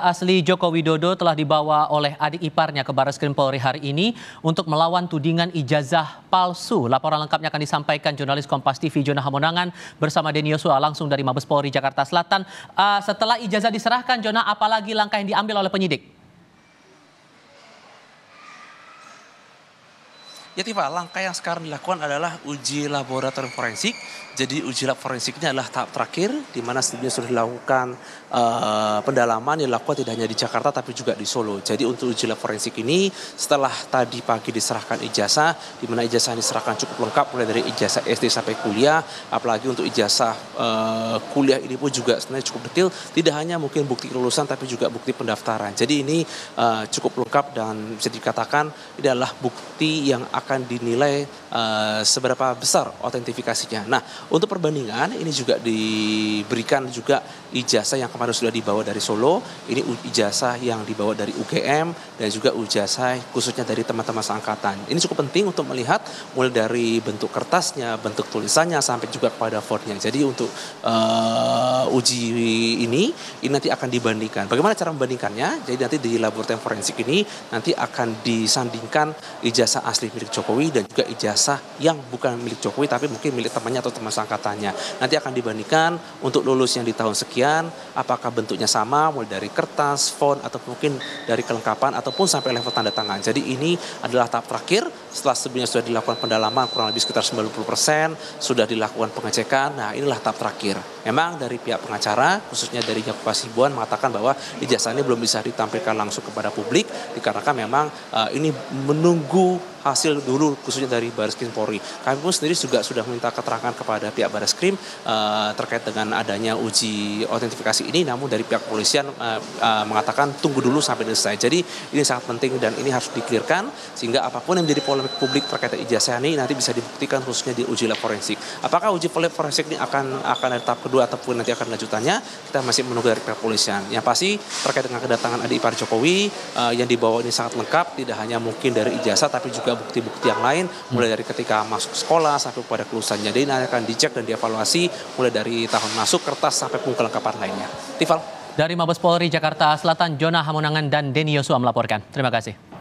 Asli Joko Widodo telah dibawa oleh adik iparnya ke Barreskrim Polri hari ini untuk melawan tudingan ijazah palsu. Laporan lengkapnya akan disampaikan jurnalis Kompas TV Jona Hamonangan bersama Denny Yosua langsung dari Mabes Polri Jakarta Selatan. Setelah ijazah diserahkan, Jona, apalagi langkah yang diambil oleh penyidik? Ya Tifa, langkah yang sekarang dilakukan adalah uji laboratorium forensik. Jadi uji lab forensiknya adalah tahap terakhir, di mana sebelumnya sudah dilakukan pendalaman yang dilakukan tidak hanya di Jakarta tapi juga di Solo. Jadi untuk uji lab forensik ini setelah tadi pagi diserahkan ijazah, di mana ijazah yang diserahkan cukup lengkap mulai dari ijazah SD sampai kuliah, apalagi untuk ijazah kuliah ini pun juga sebenarnya cukup detail, tidak hanya mungkin bukti kelulusan tapi juga bukti pendaftaran. Jadi ini cukup lengkap dan bisa dikatakan ini adalah bukti yang akan dinilai seberapa besar otentifikasinya. Nah, untuk perbandingan ini juga diberikan juga ijazah yang kemarin sudah dibawa dari Solo, ini ijazah yang dibawa dari UGM dan juga ijazah khususnya dari teman-teman seangkatan. Ini cukup penting untuk melihat mulai dari bentuk kertasnya, bentuk tulisannya sampai juga kepada fontnya. Jadi untuk uji ini nanti akan dibandingkan. Bagaimana cara membandingkannya? Jadi nanti di laboratorium forensik ini nanti akan disandingkan ijazah asli milik Jokowi dan juga ijazah yang bukan milik Jokowi tapi mungkin milik temannya atau teman seangkatannya. Nanti akan dibandingkan untuk lulus yang di tahun sekian, apakah bentuknya sama mulai dari kertas, font, atau mungkin dari kelengkapan ataupun sampai level tanda tangan. Jadi ini adalah tahap terakhir setelah sebelumnya sudah dilakukan pendalaman kurang lebih sekitar 90%, sudah dilakukan pengecekan. Nah, inilah tahap terakhir. Memang dari pihak pengacara, khususnya dari Yaakob Hasibuan mengatakan bahwa ijazah ini belum bisa ditampilkan langsung kepada publik dikarenakan memang ini menunggu hasil dulu khususnya dari Barreskrim Polri. Kami pun sendiri juga sudah meminta keterangan kepada pihak Barreskrim terkait dengan adanya uji autentifikasi ini, namun dari pihak kepolisian mengatakan tunggu dulu sampai selesai. Jadi ini sangat penting dan ini harus dikelirkan sehingga apapun yang menjadi polemik publik terkait ijazah ini nanti bisa dibuktikan khususnya di uji lab forensik. Apakah uji lab forensik ini akan ada tahap kedua ataupun nanti akan lanjutannya, kita masih menunggu dari pihak kepolisian. Yang pasti terkait dengan kedatangan adik ipar Jokowi yang dibawa ini sangat lengkap, tidak hanya mungkin dari ijazah tapi juga bukti-bukti yang lain mulai dari ketika masuk sekolah sampai pada kelulusannya. Jadi ini akan dicek dan dievaluasi mulai dari tahun masuk, kertas sampai pun kelengkapan lainnya. Tifal. Dari Mabes Polri Jakarta Selatan, Jona Hamonangan dan Denny Yosua melaporkan. Terima kasih.